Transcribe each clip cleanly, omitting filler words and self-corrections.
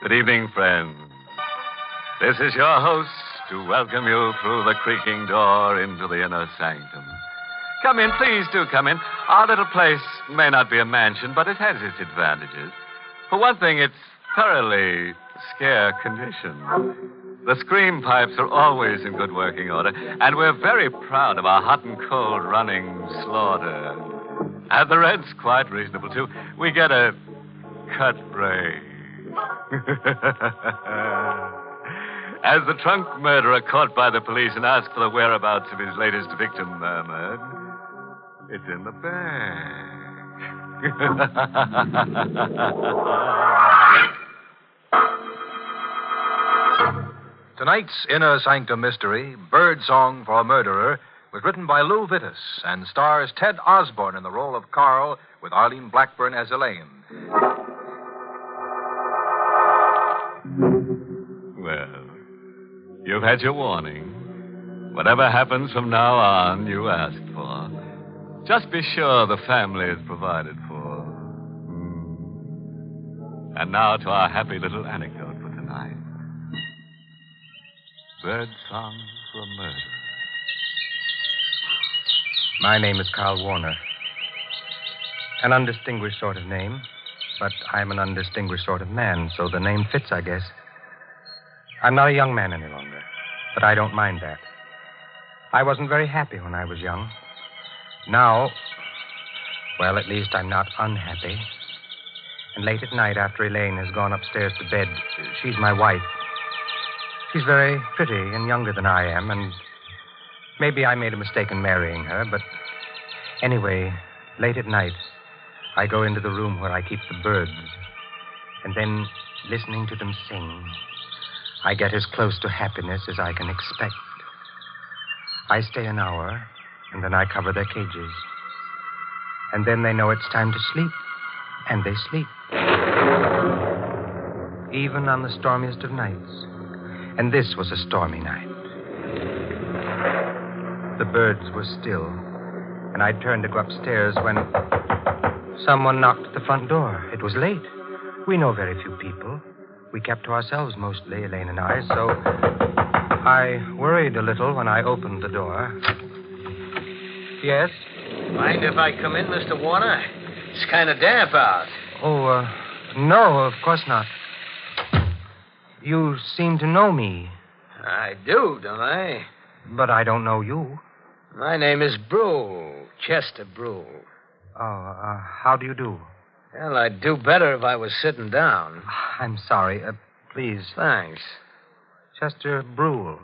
Good evening, friends. This is your host to welcome you through the creaking door into the inner sanctum. Come in, please do come in. Our little place may not be a mansion, but it has its advantages. For one thing, it's thoroughly scare condition. The scream pipes are always in good working order, and we're very proud of our hot and cold running slaughter. And the rent's quite reasonable, too. We get a cut break. As the trunk murderer caught by the police and asked for the whereabouts of his latest victim murmured, it's in the bag. Tonight's Inner Sanctum mystery, Birdsong for a Murderer, was written by Lou Vittis and stars Ted Osborne in the role of Carl with Arlene Blackburn as Elaine. Well, you've had your warning. Whatever happens from now on, you asked for. Just be sure the family is provided for. And now to our happy little anecdote for tonight. Birdsong for a Murder. My name is Carl Warner. An undistinguished sort of name, but I'm an undistinguished sort of man, so the name fits, I guess. I'm not a young man any longer, but I don't mind that. I wasn't very happy when I was young. Now, well, at least I'm not unhappy. And late at night, after Elaine has gone upstairs to bed, she's my wife. She's very pretty and younger than I am, and maybe I made a mistake in marrying her, but anyway, late at night, I go into the room where I keep the birds, and then, listening to them sing, I get as close to happiness as I can expect. I stay an hour, and then I cover their cages. And then they know it's time to sleep, and they sleep. Even on the stormiest of nights. And this was a stormy night. The birds were still, and I turned to go upstairs when someone knocked at the front door. It was late. We know very few people. We kept to ourselves mostly, Elaine and I, so I worried a little when I opened the door. Yes? Mind if I come in, Mr. Warner? It's kind of damp out. Oh, no, of course not. You seem to know me. I do, don't I? But I don't know you. My name is Brule, Chester Brule. Oh, how do you do? Well, I'd do better if I was sitting down. I'm sorry. Please. Thanks. Chester Brule.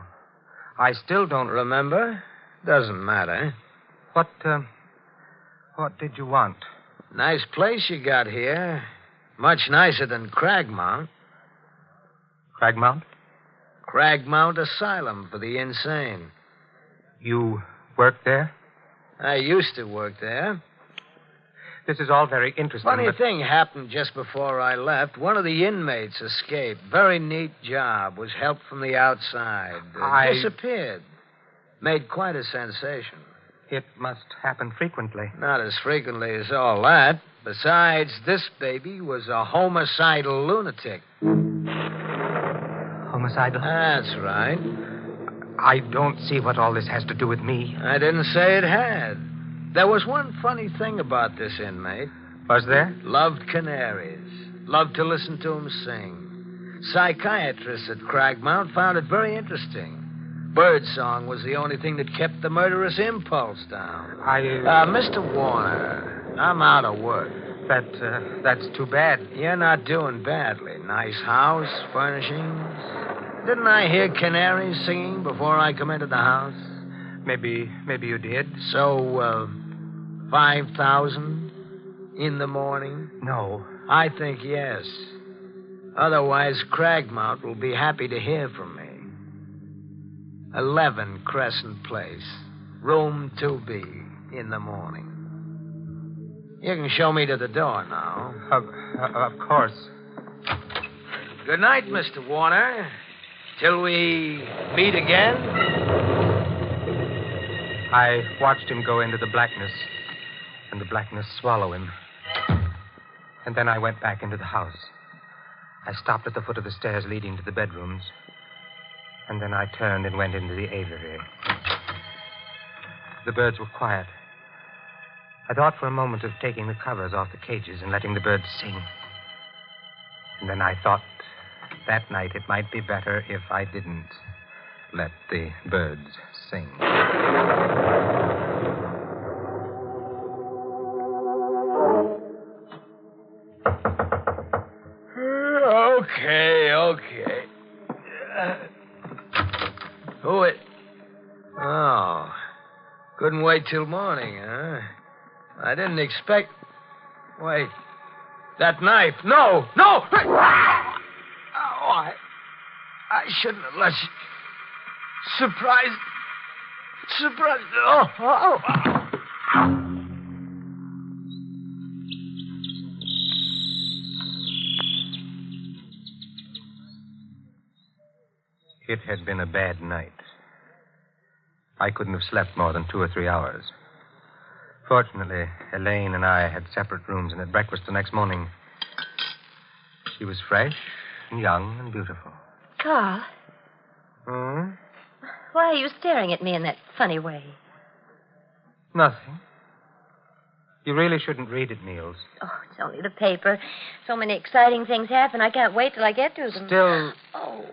I still don't... Remember? Doesn't matter. What did you want? Nice place you got here. Much nicer than Cragmount. Cragmount? Cragmount Asylum for the insane. You work there? I used to work there. This is all very interesting. Funny thing happened just before I left. One of the inmates escaped. Very neat job. Was helped from the outside. Disappeared. Made quite a sensation. It must happen frequently. Not as frequently as all that. Besides, this baby was a homicidal lunatic. Homicidal? That's right. I don't see what all this has to do with me. I didn't say it had. There was one funny thing about this inmate. Was there? Loved canaries. Loved to listen to them sing. Psychiatrists at Cragmount found it very interesting. Birdsong was the only thing that kept the murderous impulse down. Mr. Warner, I'm out of work. That's too bad. You're not doing badly. Nice house, furnishings. Didn't I hear canaries singing before I come into the house? Maybe you did. So, 5,000 in the morning? No. I think yes. Otherwise, Cragmount will be happy to hear from me. 11 Crescent Place, room 2B, in the morning. You can show me to the door now. Of course. Good night, Mr. Warner. Till we meet again. I watched him go into the blackness, and the blackness swallow him. And then I went back into the house. I stopped at the foot of the stairs leading to the bedrooms. And then I turned and went into the aviary. The birds were quiet. I thought for a moment of taking the covers off the cages and letting the birds sing. And then I thought that night it might be better if I didn't let the birds sing. Okay. Who it? Oh. Couldn't wait till morning, huh? I didn't expect... Wait. That knife. No! Oh, I shouldn't have let you... Surprise. Oh. It had been a bad night. I couldn't have slept more than 2 or 3 hours. Fortunately, Elaine and I had separate rooms, and at breakfast the next morning, she was fresh and young and beautiful. Carl. Hmm? Why are you staring at me in that funny way? Nothing. You really shouldn't read it, Niels. Oh, it's only the paper. So many exciting things happen. I can't wait till I get to them. Still... Oh,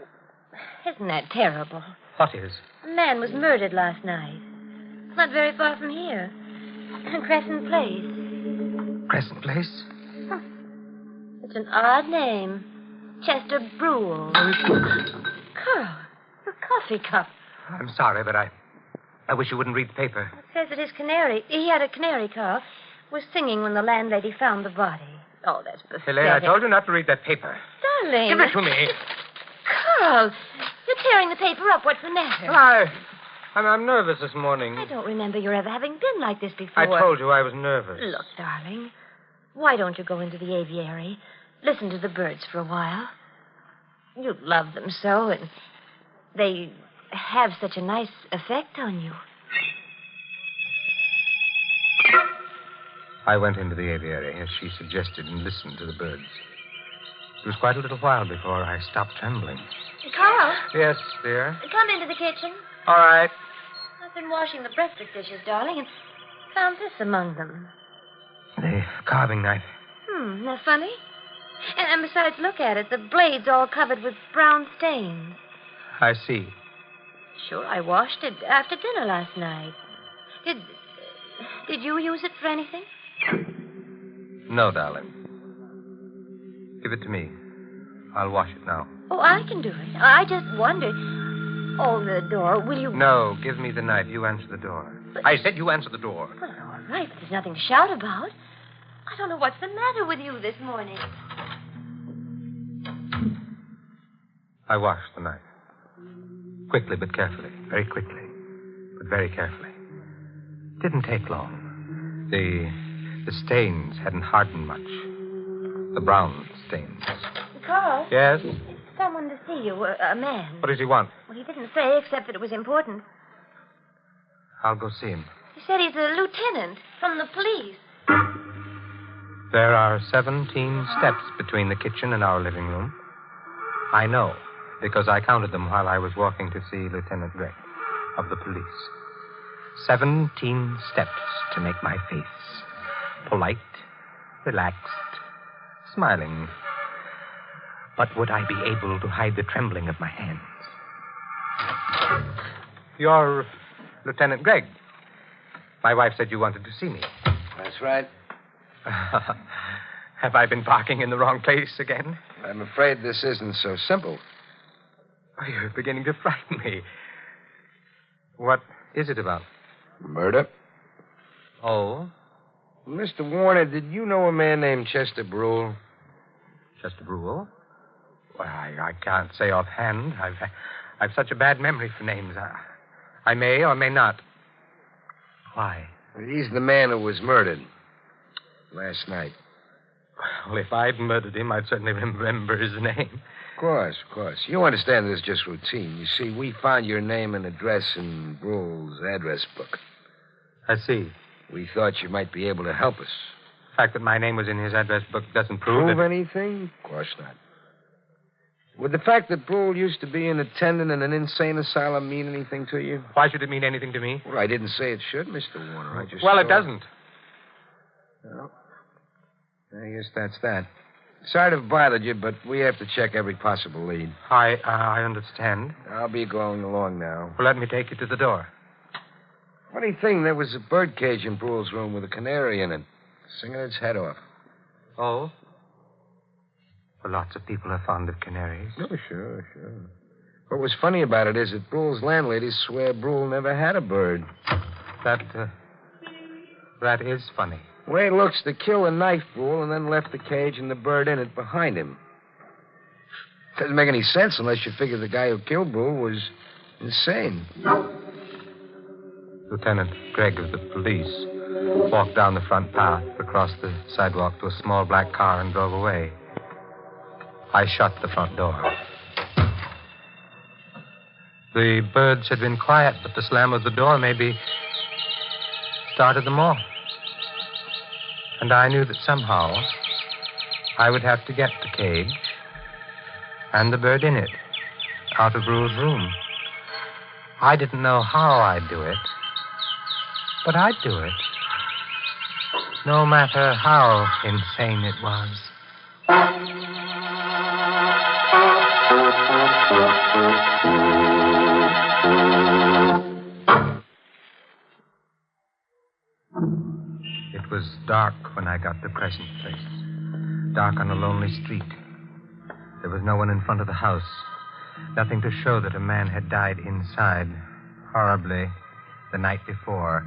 isn't that terrible? What is? A man was murdered last night. Not very far from here. In Crescent Place. Crescent Place? It's an odd name. Chester Brule. Carl, your coffee cup. I'm sorry, but I wish you wouldn't read the paper. It says that his canary, he had a canary, Carl, was singing when the landlady found the body. Oh, that's pathetic. Elaine, I told you not to read that paper. Darling. Give it to me. Carl, you're tearing the paper up. What's the matter? I'm nervous this morning. I don't remember your ever having been like this before. I told you I was nervous. Look, darling, why don't you go into the aviary? Listen to the birds for a while. You love them so, and they have such a nice effect on you. I went into the aviary, as she suggested, and listened to the birds. It was quite a little while before I stopped trembling. Carl? Yes, dear? Come into the kitchen. All right. I've been washing the breakfast dishes, darling, and found this among them. The carving knife. Isn't that funny? And besides, look at it. The blade's all covered with brown stains. I see. Sure, I washed it after dinner last night. Did you use it for anything? No, darling. Give it to me. I'll wash it now. Oh, I can do it. I just wondered. Oh, the door. Will you... No, give me the knife. You answer the door. But... I said you answer the door. Well, all right, but there's nothing to shout about. I don't know what's the matter with you this morning. I washed the knife. Quickly but carefully. Very quickly. But very carefully. Didn't take long. The stains hadn't hardened much. The brown stains. Carl? Yes? Someone to see you, a man. What does he want? Well, he didn't say, except that it was important. I'll go see him. He said he's a lieutenant from the police. There are 17 steps between the kitchen and our living room. I know, because I counted them while I was walking to see Lieutenant Gregg of the police. 17 steps to make my face polite, relaxed, smiling. But would I be able to hide the trembling of my hands? You're Lieutenant Gregg. My wife said you wanted to see me. That's right. Have I been parking in the wrong place again? I'm afraid this isn't so simple. Oh, you're beginning to frighten me. What is it about? Murder? Oh? Mr. Warner, did you know a man named Chester Brule? Chester Brule? Well, I can't say offhand. I've such a bad memory for names. I may or may not. Why? He's the man who was murdered last night. Well, if I'd murdered him, I'd certainly remember his name. Of course. You understand this is just routine. You see, we found your name and address in Brule's address book. I see. We thought you might be able to help us. The fact that my name was in his address book doesn't prove anything? Of course not. Would the fact that Brule used to be an attendant in an insane asylum mean anything to you? Why should it mean anything to me? Well, I didn't say it should, Mr. Warner. I just Well, it thought- doesn't. Well, I guess that's that. Sorry to have bothered you, but we have to check every possible lead. I understand. I'll be going along now. Well, let me take you to the door. Funny thing, there was a bird cage in Brule's room with a canary in it, singing its head off. Oh? Well, lots of people are fond of canaries. Oh, sure. What was funny about it is that Brule's landladies swear Brule never had a bird. That is funny. The way it looks, the killer knifed Brule and then left the cage and the bird in it behind him. Doesn't make any sense unless you figure the guy who killed Brule was insane. Lieutenant Gregg of the police walked down the front path, across the sidewalk to a small black car, and drove away. I shut the front door. The birds had been quiet, but the slam of the door maybe started them off. And I knew that somehow I would have to get the cage and the bird in it out of Brule's room. I didn't know how I'd do it, but I'd do it, no matter how insane it was. It was dark when I got to Crescent Place. Dark on a lonely street. There was no one in front of the house. Nothing to show that a man had died inside, horribly, the night before.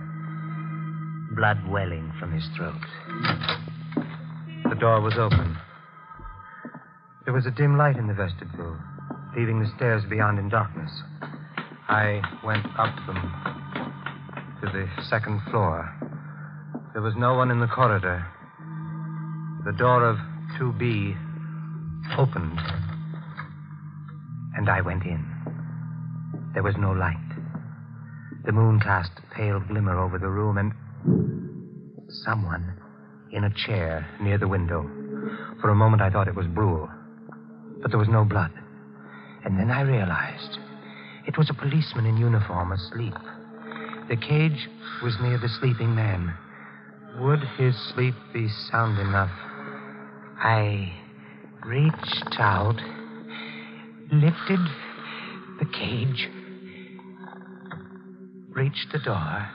Blood welling from his throat. The door was open. There was a dim light in the vestibule, leaving the stairs beyond in darkness. I went up them to the second floor. There was no one in the corridor. The door of 2B opened, and I went in. There was no light. The moon cast a pale glimmer over the room, and someone in a chair near the window. For a moment, I thought it was Brule, but there was no blood. And then I realized it was a policeman in uniform asleep. The cage was near the sleeping man. Would his sleep be sound enough? I reached out, lifted the cage, reached the door,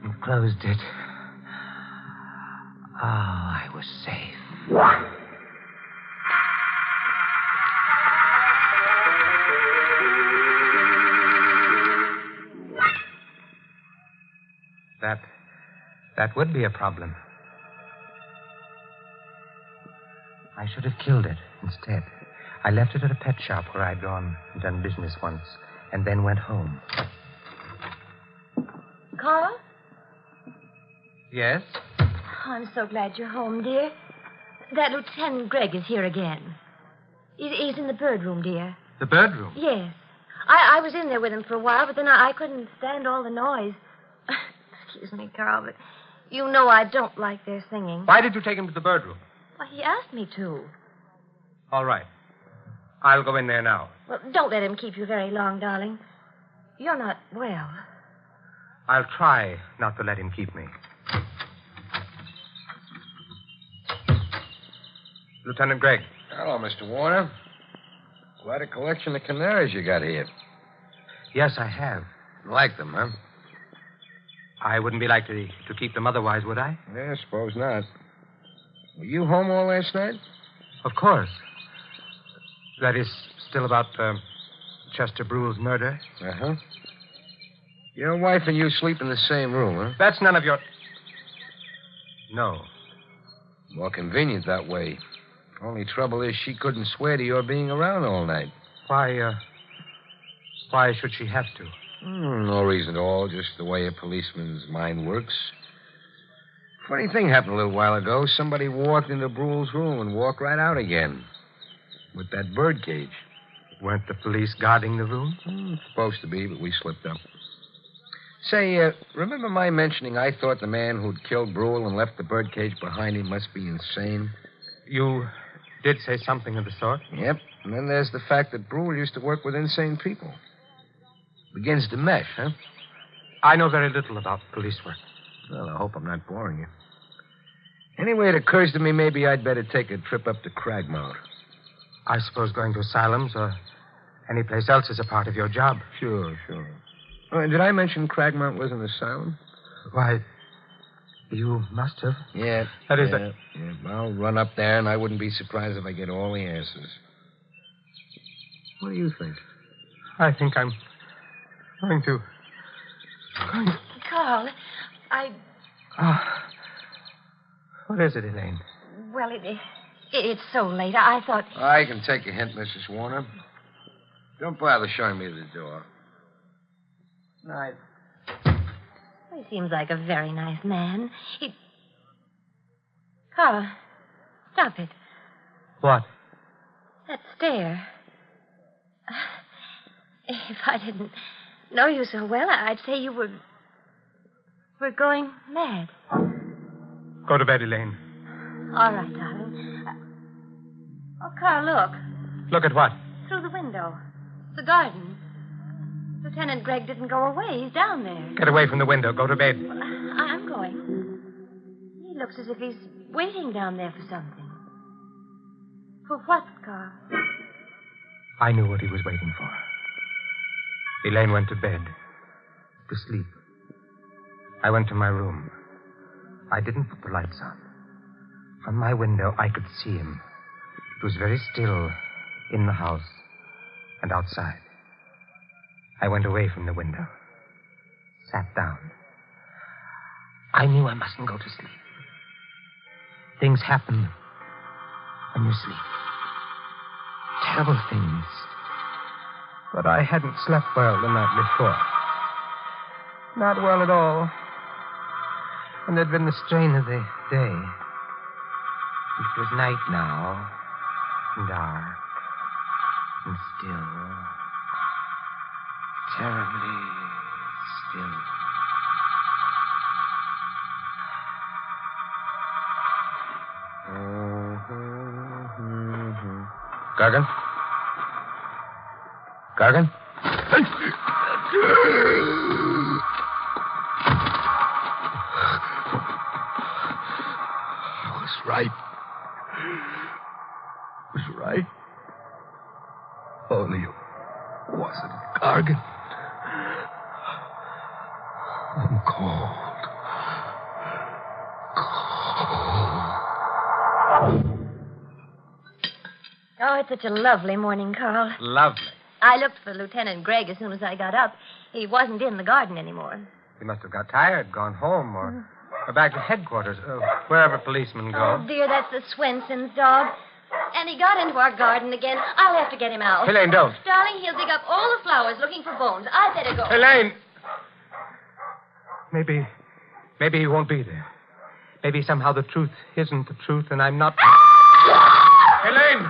and closed it. Oh, I was safe. That would be a problem. I should have killed it instead. I left it at a pet shop where I'd gone and done business once, and then went home. Carl? Yes? Oh, I'm so glad you're home, dear. That Lieutenant Gregg is here again. He's in the bird room, dear. The bird room? Yes. I was in there with him for a while, but then I couldn't stand all the noise. Excuse me, Carl, but you know I don't like their singing. Why did you take him to the bird room? Well, he asked me to. All right. I'll go in there now. Well, don't let him keep you very long, darling. You're not well. I'll try not to let him keep me. Lieutenant Gregg. Hello, Mr. Warner. Quite a collection of canaries you got here. Yes, I have. Like them, huh? I wouldn't be likely to keep them otherwise, would I? Yeah, I suppose not. Were you home all last night? Of course. That is still about Chester Brule's murder? Uh-huh. Your wife and you sleep in the same room, huh? That's none of your... No. More convenient that way. Only trouble is she couldn't swear to your being around all night. Why should she have to? No reason at all, just the way a policeman's mind works. Funny thing happened a little while ago. Somebody walked into Brule's room and walked right out again. With that bird cage. Weren't the police guarding the room? Supposed to be, but we slipped up. Say, remember my mentioning I thought the man who'd killed Brule and left the bird cage behind him must be insane? You Did say something of the sort. Yep. And then there's the fact that Brule used to work with insane people. Begins to mesh, huh? I know very little about police work. Well, I hope I'm not boring you. Anyway, it occurs to me maybe I'd better take a trip up to Cragmount. I suppose going to asylums or any place else is a part of your job. Sure. Oh, and did I mention Cragmount was an asylum? Why, you must have. Yeah. That is yeah. I'll run up there, and I wouldn't be surprised if I get all the answers. What do you think? I think I'm going to... Carl, What is it, Elaine? Well, it's so late. I thought... I can take a hint, Mrs. Warner. Don't bother showing me the door. Night. He seems like a very nice man. Carl, stop it. What? That stare. If I didn't know you so well, I'd say you were going mad. Go to bed, Elaine. All right, darling. Oh, Carl, look. Look at what? Through the window. The garden. Lieutenant Gregg didn't go away. He's down there. Get away from the window. Go to bed. Well, I'm going. He looks as if he's waiting down there for something. For what, Carl? I knew what he was waiting for. Elaine went to bed. To sleep. I went to my room. I didn't put the lights on. From my window, I could see him. It was very still in the house and outside. I went away from the window. Sat down. I knew I mustn't go to sleep. Things happen when you sleep. Terrible things. But I hadn't slept well the night before. Not well at all. And there'd been the strain of the day. It was night now, and dark, and still. Terribly still. Gargan? Gargan? I was right. Only it wasn't Gargan. I'm cold. Oh, it's such a lovely morning, Carl. Lovely. I looked for Lieutenant Gregg as soon as I got up. He wasn't in the garden anymore. He must have got tired, gone home, or back to headquarters, wherever policemen go. Oh, dear, that's the Swenson's dog. And he got into our garden again. I'll have to get him out. Elaine, don't. Darling, he'll dig up all the flowers looking for bones. I'd better go. Elaine! Maybe he won't be there. Maybe somehow the truth isn't the truth, and I'm not... Elaine!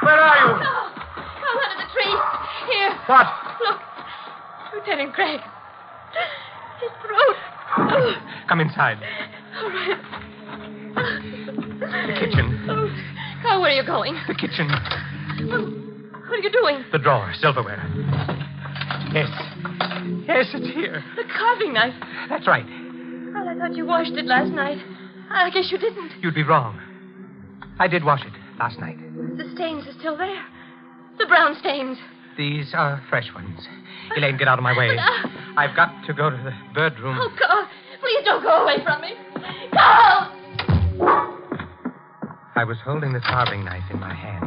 Where are you? Oh, under the tree. Here. What? Look. Lieutenant Gregg. His throat. Oh. Come inside. All right. The kitchen. Oh. Carl, where are you going? The kitchen. What are you doing? The drawer, silverware. Yes, it's here. The carving knife. That's right. Well, I thought you washed it last night. I guess you didn't. You'd be wrong. I did wash it last night. The stains are still there. The brown stains. These are fresh ones. Elaine, get out of my way. I've got to go to the bird room. Oh, Carl, please don't go away from me. Carl! I was holding the carving knife in my hand.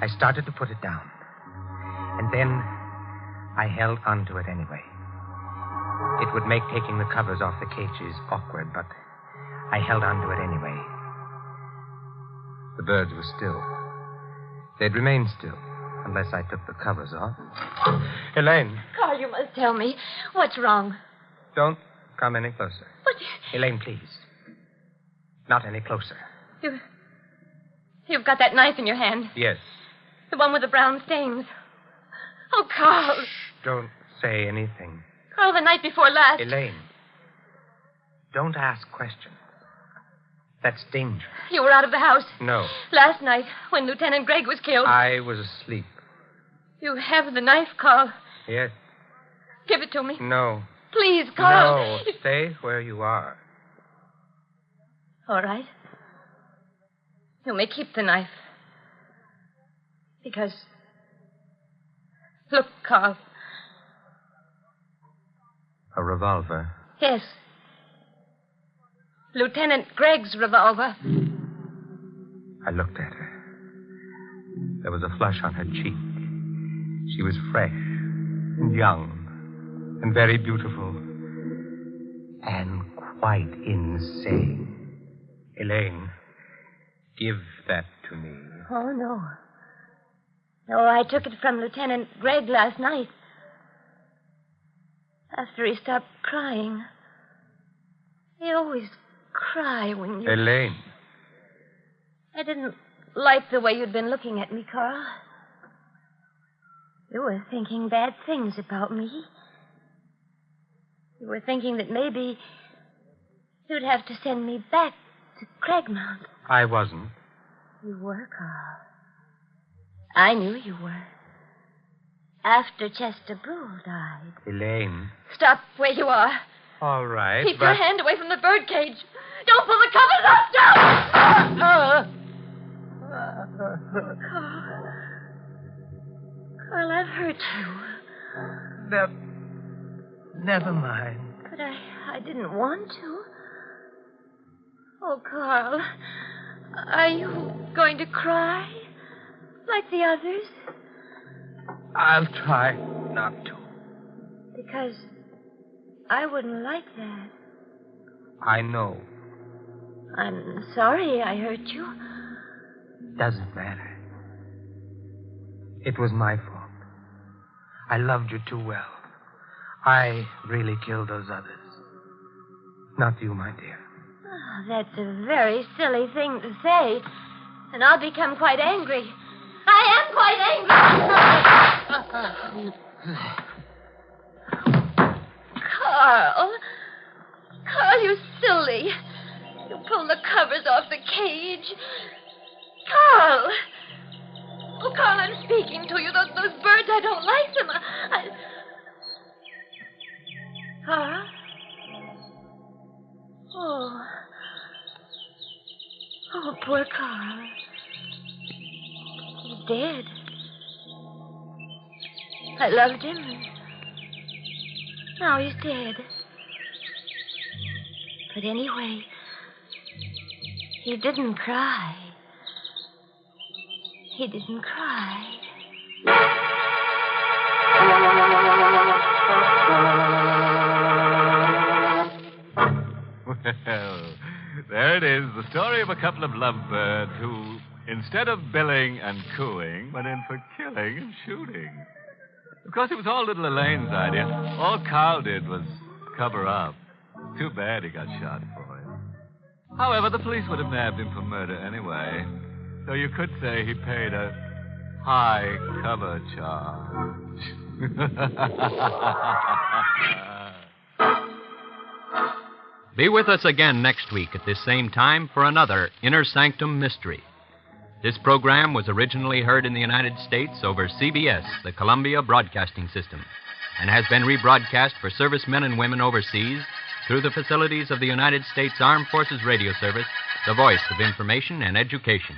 I started to put it down. And then I held onto it anyway. It would make taking the covers off the cages awkward, but I held onto it anyway. The birds were still. They'd remain still unless I took the covers off. Elaine. Carl, you must tell me. What's wrong? Don't come any closer. What? Elaine, please. Not any closer. You've got that knife in your hand. Yes. The one with the brown stains. Oh, Carl. Shh, don't say anything. Carl, the night before last. Elaine, don't ask questions. That's dangerous. You were out of the house. No. Last night, when Lieutenant Gregg was killed. I was asleep. You have the knife, Carl. Yes. Give it to me. No. Please, Carl. No. Stay where you are. All right. You may keep the knife. Because... Look, Carl. A revolver. Yes. Lieutenant Gregg's revolver. I looked at her. There was a flush on her cheek. She was fresh and young and very beautiful and quite insane. Elaine, give that to me. Oh, no. No, I took it from Lieutenant Gregg last night. After he stopped crying. He always cry when you... Elaine. I didn't like the way you'd been looking at me, Carl. You were thinking bad things about me. You were thinking that maybe you'd have to send me back to Cragmount. I wasn't. You were, Carl. I knew you were. After Chester Brule died. Elaine. Stop where you are. All right, Keep your hand away from the birdcage. Don't pull the covers up. Stop! Carl, I've hurt you. Never mind. But I didn't want to. Oh, Carl. Are you going to cry? Like the others? I'll try not to. Because I wouldn't like that. I know. I'm sorry I hurt you. Doesn't matter. It was my fault. I loved you too well. I really killed those others. Not you, my dear. Oh, that's a very silly thing to say. And I'll become quite angry. I am quite angry. Carl. Carl, you silly. You pulled the covers off the cage. Carl. Oh, Carl, I'm speaking to you. Those birds, I don't like them. Carl? Oh. Oh, poor Carl. He's dead. I loved him. Now he's dead. But anyway, he didn't cry. He didn't cry. Well, there it is, the story of a couple of lovebirds who, instead of billing and cooing, went in for killing and shooting. Of course, it was all little Elaine's idea. All Carl did was cover up. Too bad he got shot for it. However, the police would have nabbed him for murder anyway. So you could say he paid a high cover charge. Be with us again next week at this same time for another Inner Sanctum Mystery. This program was originally heard in the United States over CBS, the Columbia Broadcasting System, and has been rebroadcast for servicemen and women overseas through the facilities of the United States Armed Forces Radio Service, the voice of information and education.